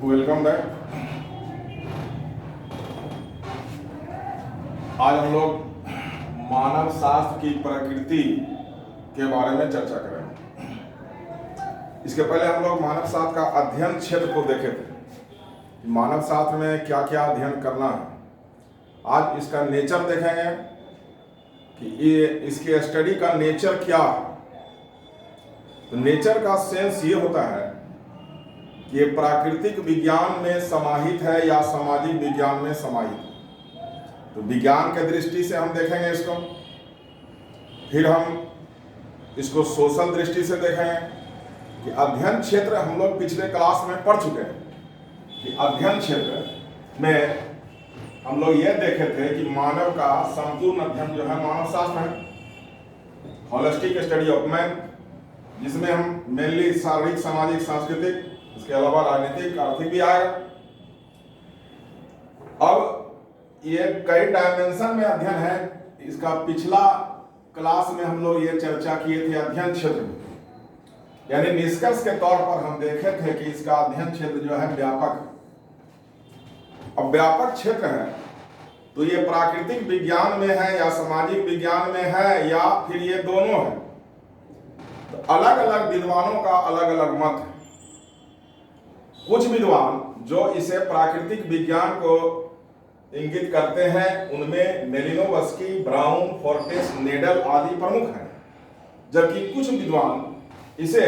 Welcome back. आज हम लोग मानव शास्त्र की प्रकृति के बारे में चर्चा करेंगे। इसके पहले हम लोग मानव शास्त्र का अध्ययन क्षेत्र को देखे थे। मानव शास्त्र में क्या क्या अध्ययन करना है। आज इसका नेचर देखेंगे कि ये इसके स्टडी का नेचर क्या है। तो नेचर का सेंस ये होता है कि ये प्राकृतिक विज्ञान में समाहित है या सामाजिक विज्ञान में समाहित है। तो विज्ञान के दृष्टि से हम देखेंगे इसको, फिर हम इसको सोशल दृष्टि से देखेंगे कि अध्ययन क्षेत्र हम लोग पिछले क्लास में पढ़ चुके हैं कि अध्ययन क्षेत्र में हम लोग ये देखे थे कि मानव का संपूर्ण अध्ययन जो है मानव शास्त्र है, होलिस्टिक स्टडी ऑफ मैन, जिसमें हम मेनली शारीरिक, सामाजिक, सांस्कृतिक, इसके अलावा राजनीतिक, आर्थिक भी आएगा। अब ये कई डायमेंशन में अध्ययन है। इसका पिछला क्लास में हम लोग ये चर्चा किए थे अध्ययन क्षेत्र में, यानी निष्कर्ष के तौर पर हम देखे थे कि इसका अध्ययन क्षेत्र जो है व्यापक। अब व्यापक क्षेत्र है तो ये प्राकृतिक विज्ञान में है या सामाजिक विज्ञान में है या फिर ये दोनों है। तो अलग अलग विद्वानों का अलग अलग मत है। कुछ विद्वान जो इसे प्राकृतिक विज्ञान को इंगित करते हैं उनमें मेलिनोवस्की, ब्राउन, फोर्टेस, नेडल आदि प्रमुख हैं, जबकि कुछ विद्वान इसे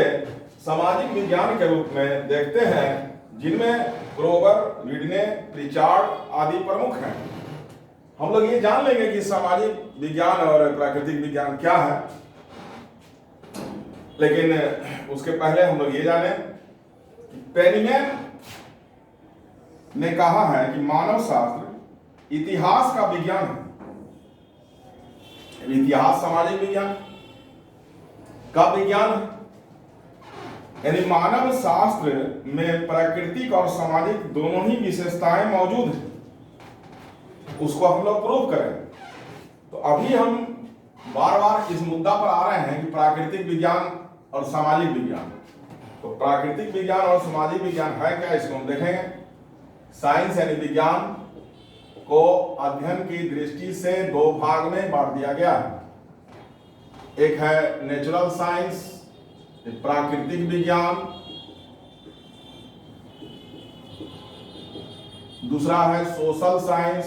सामाजिक विज्ञान के रूप में देखते हैं, जिनमें ग्रोवर, रिडने, प्रिचार्ड आदि प्रमुख हैं। हम लोग ये जान लेंगे कि सामाजिक विज्ञान और प्राकृतिक विज्ञान क्या है, लेकिन उसके पहले हम लोग ये जाने कि पेनीमैन ने कहा है कि मानव शास्त्र इतिहास का विज्ञान है। इतिहास सामाजिक विज्ञान का विज्ञान है, यानी मानव शास्त्र में प्राकृतिक और सामाजिक दोनों ही विशेषताएं मौजूद हैं। उसको हम लोग प्रूव करें। तो अभी हम बार बार इस मुद्दा पर आ रहे हैं कि प्राकृतिक विज्ञान और सामाजिक विज्ञान। तो प्राकृतिक विज्ञान और सामाजिक विज्ञान है क्या, इसको हम देखेंगे। साइंस यानी विज्ञान को अध्ययन की दृष्टि से दो भाग में बांट दिया गया है। एक है नेचुरल साइंस, प्राकृतिक विज्ञान, दूसरा है सोशल साइंस,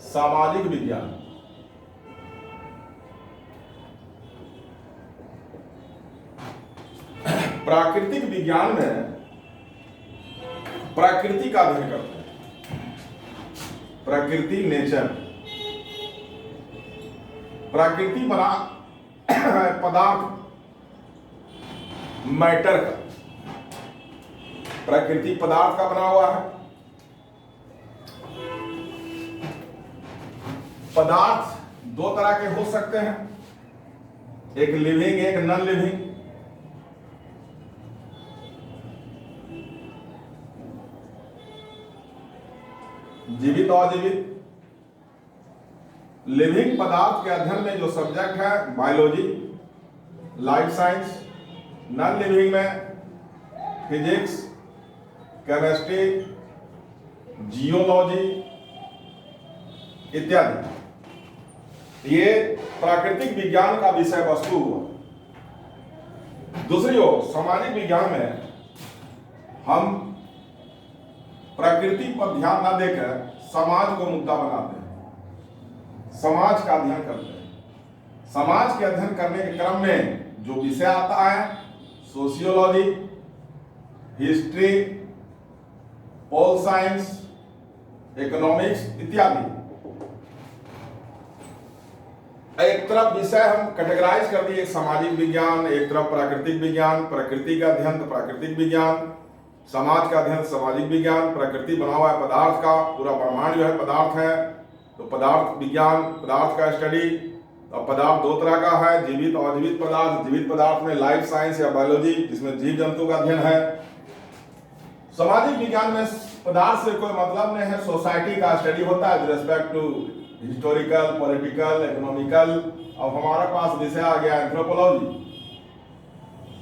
सामाजिक विज्ञान। प्राकृतिक विज्ञान में प्रकृति का अध्ययन करते हैं। प्रकृति, नेचर। प्रकृति बना पदार्थ, मैटर का। प्रकृति पदार्थ का बना हुआ है। पदार्थ दो तरह के हो सकते हैं, एक लिविंग, एक नॉन लिविंग। जीवित और अजीवित। लिविंग पदार्थ के अध्ययन में जो सब्जेक्ट है biology, life science. Non living में फिजिक्स, केमिस्ट्री, जियोलॉजी इत्यादि। ये प्राकृतिक विज्ञान का विषय वस्तु हुआ। दूसरी ओर सामाजिक विज्ञान में हम प्रकृति पर ध्यान न देकर समाज को मुद्दा बनाते हैं, समाज का अध्ययन करते हैं। समाज के अध्ययन करने के क्रम में जो विषय आता है sociology, history, pol science, economics इत्यादि। एक तरफ विषय हम कैटेगराइज कर दिए, सामाजिक विज्ञान, एक तरफ प्राकृतिक विज्ञान, प्रकृति का अध्ययन तो प्राकृतिक विज्ञान, समाज का अध्ययन सामाजिक विज्ञान। प्रकृति बना हुआ है पदार्थ का, पूरा ब्रह्मांड जो है पदार्थ है, तो पदार्थ विज्ञान, पदार्थ का स्टडी। अब पदार्थ दो तरह का है, जीवित और अजीवित पदार्थ। जीवित पदार्थ में लाइफ साइंस या बायोलॉजी, जिसमें जीव जंतु का अध्ययन है। सामाजिक विज्ञान में पदार्थ से कोई मतलब नहीं है, सोसाइटी का स्टडी होता है with respect to historical, political, economical. अब हमारे पास विषय आ गया एंथ्रोपोलॉजी।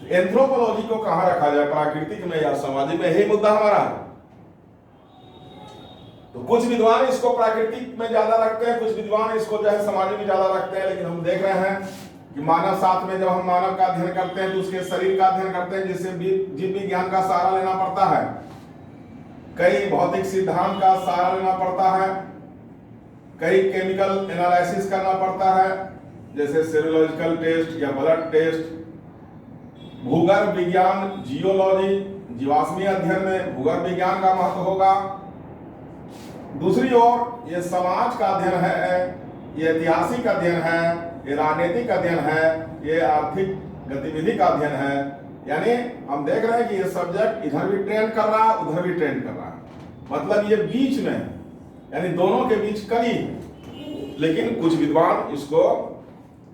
एंथ्रोपोलॉजी को कहाँ रखा जाए, प्राकृतिक में या सामाजिक में, यही मुद्दा हमारा है। तो कुछ विद्वान इसको प्राकृतिक में ज्यादा रखते हैं, कुछ विद्वान इसको जो है सामाजिक में ज्यादा रखते हैं। लेकिन हम देख रहे हैं कि मानव शास्त्र में जब हम मानव का अध्ययन करते हैं तो उसके शरीर का अध्ययन करते हैं, जिससे जीव विज्ञान का सहारा लेना पड़ता है, कई भौतिक सिद्धांत का सहारा लेना पड़ता है, कई केमिकल एनालिसिस करना पड़ता है, जैसे सेरोलॉजिकल टेस्ट या ब्लड टेस्ट। भूगर्भ विज्ञान, जियोलॉजी, जीवाश्मीय अध्ययन में भूगर्भ विज्ञान का महत्व होगा। दूसरी ओर ये समाज का अध्ययन है, ये ऐतिहासिक अध्ययन है, ये राजनीतिक अध्ययन है, ये आर्थिक गतिविधि का अध्ययन है। यानी हम देख रहे हैं कि ये सब्जेक्ट इधर भी ट्रेंड कर रहा है, उधर भी ट्रेंड कर रहा है। मतलब ये बीच में, यानी दोनों के बीच कड़ी है। लेकिन कुछ विद्वान इसको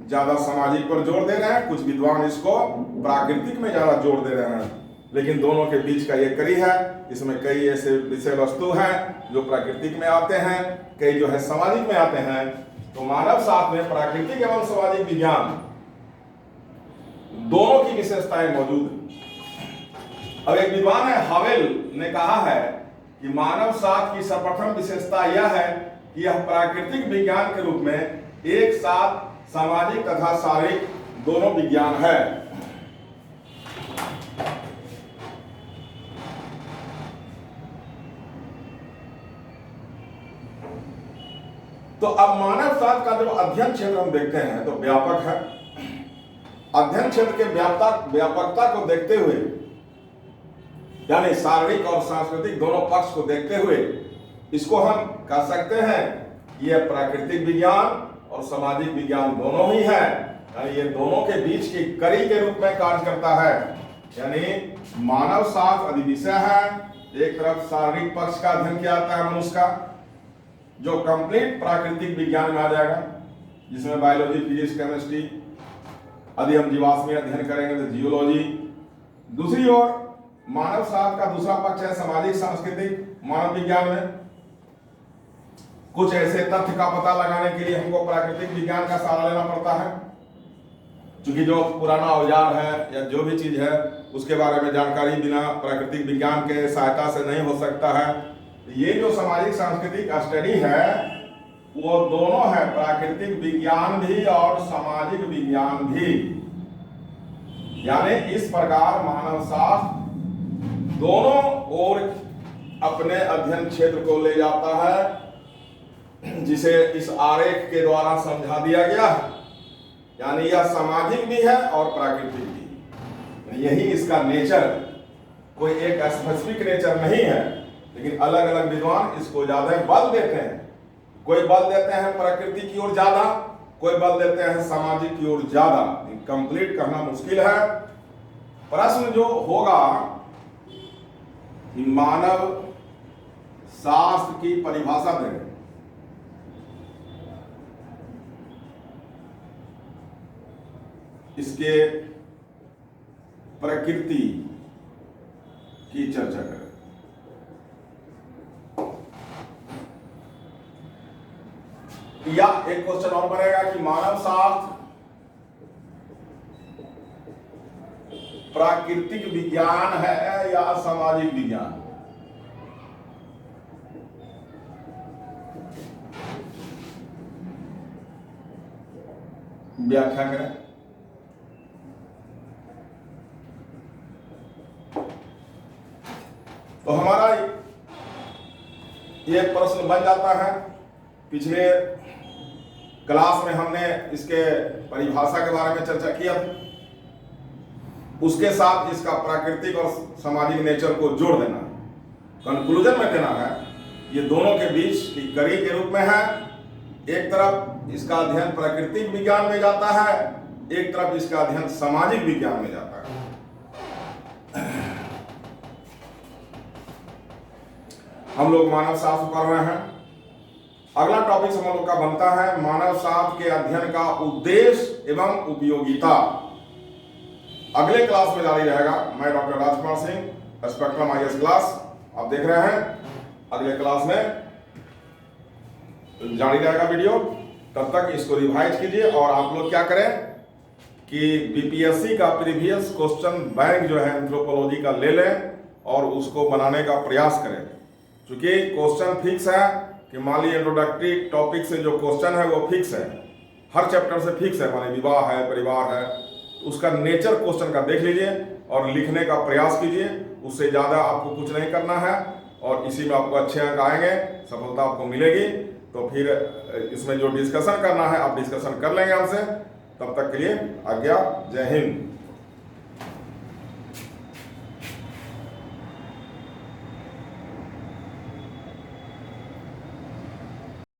ज्यादा सामाजिक पर जोर दे रहे हैं, कुछ विद्वान इसको प्राकृतिक में ज्यादा जोर दे रहे हैं। लेकिन दोनों के बीच का ये कड़ी है। इसमें कई ऐसे विषय वस्तु हैं जो प्राकृतिक में आते हैं, कई जो है सामाजिक में आते हैं। तो मानव शास्त्र में प्राकृतिक एवं सामाजिक विज्ञान दोनों की विशेषताएं मौजूद हैं। अब एक विद्वान है हावेल ने कहा है कि मानव शास्त्र की सर्वप्रथम विशेषता यह है कि यह प्राकृतिक विज्ञान के रूप में एक साथ सामाजिक तथा शारीरिक दोनों विज्ञान है। तो अब मानव शास्त्र का जब अध्ययन क्षेत्र हम देखते हैं तो व्यापक है। अध्ययन क्षेत्र के व्यापकता को देखते हुए, यानी शारीरिक और सांस्कृतिक दोनों पक्ष को देखते हुए, इसको हम कह सकते हैं कि यह प्राकृतिक विज्ञान और सामाजिक विज्ञान दोनों ही है। यानी ये दोनों के बीच की कड़ी के रूप में कार्य करता है। यानी मानव शास्त्र अधिविषय है। एक तरफ शारीरिक पक्ष का अध्ययन किया जाता है मनुष्य का, जो कंप्लीट प्राकृतिक विज्ञान में आ जाएगा, जिसमें बायोलॉजी, फिजिक्स, केमिस्ट्री। यदि हम जीवाश्मीय अध्ययन करेंगे तो जियोलॉजी। दूसरी ओर मानव शास्त्र का दूसरा पक्ष है सामाजिक सांस्कृतिक मानव विज्ञान में। कुछ ऐसे तथ्य का पता लगाने के लिए हमको प्राकृतिक विज्ञान का सहारा लेना पड़ता है, क्योंकि जो पुराना औजार है या जो भी चीज है उसके बारे में जानकारी बिना प्राकृतिक विज्ञान के सहायता से नहीं हो सकता है। ये जो सामाजिक सांस्कृतिक स्टडी है वो दोनों है, प्राकृतिक विज्ञान भी और सामाजिक विज्ञान भी। यानी इस प्रकार मानव शास्त्र दोनों ओर अपने अध्ययन क्षेत्र को ले जाता है, जिसे इस आरेख के द्वारा समझा दिया गया है। यानी यह सामाजिक भी है और प्राकृतिक भी। यही इसका नेचर, कोई एक स्पेसिफिक नेचर नहीं है। लेकिन अलग अलग विद्वान इसको ज्यादा बल देते हैं। कोई बल देते हैं प्रकृति की ओर ज्यादा, कोई बल देते हैं सामाजिक की ओर ज्यादा। कंप्लीट करना मुश्किल है। प्रश्न जो होगा कि मानव शास्त्र की परिभाषा दें, इसके प्रकृति की चर्चा करें। या एक क्वेश्चन और बनेगा कि मानव शास्त्र प्राकृतिक विज्ञान है या सामाजिक विज्ञान? व्याख्या करें। तो हमारा ये प्रश्न बन जाता है। पिछले क्लास में हमने इसके परिभाषा के बारे में चर्चा किया, उसके साथ इसका प्राकृतिक और सामाजिक नेचर को जोड़ देना, कंक्लूजन में देना है। ये दोनों के बीच की कड़ी के रूप में है। एक तरफ इसका अध्ययन प्राकृतिक विज्ञान में जाता है, एक तरफ इसका अध्ययन सामाजिक विज्ञान में जाता है। हम लोग मानव शास्त्र पढ़ रहे हैं। अगला टॉपिक हम लोग का बनता है मानव शास्त्र के अध्ययन का उद्देश्य एवं उपयोगिता। अगले क्लास में जारी रहेगा। मैं doctor Rajkumar Singh, spectrum IAS class आप देख रहे हैं। अगले क्लास में जारी रहेगा वीडियो। तब तक इसको रिवाइज कीजिए और आप लोग क्या करें कि बीपीएससी का प्रीवियस क्वेश्चन बैंक जो है एंथ्रोपोलॉजी का ले लें और उसको बनाने का प्रयास करें। चूंकि क्वेश्चन फिक्स है कि मान लीजिए इंट्रोडक्टरी टॉपिक से जो क्वेश्चन है वो फिक्स है, हर चैप्टर से फिक्स है, माने विवाह है, परिवार है, तो उसका नेचर क्वेश्चन का देख लीजिए और लिखने का प्रयास कीजिए। उससे ज़्यादा आपको कुछ नहीं करना है और इसी में आपको अच्छे अंक आएंगे, सफलता आपको मिलेगी। तो फिर इसमें जो डिस्कशन करना है आप डिस्कशन कर लेंगे हमसे। तब तक के लिए आज्ञा, जय हिंद।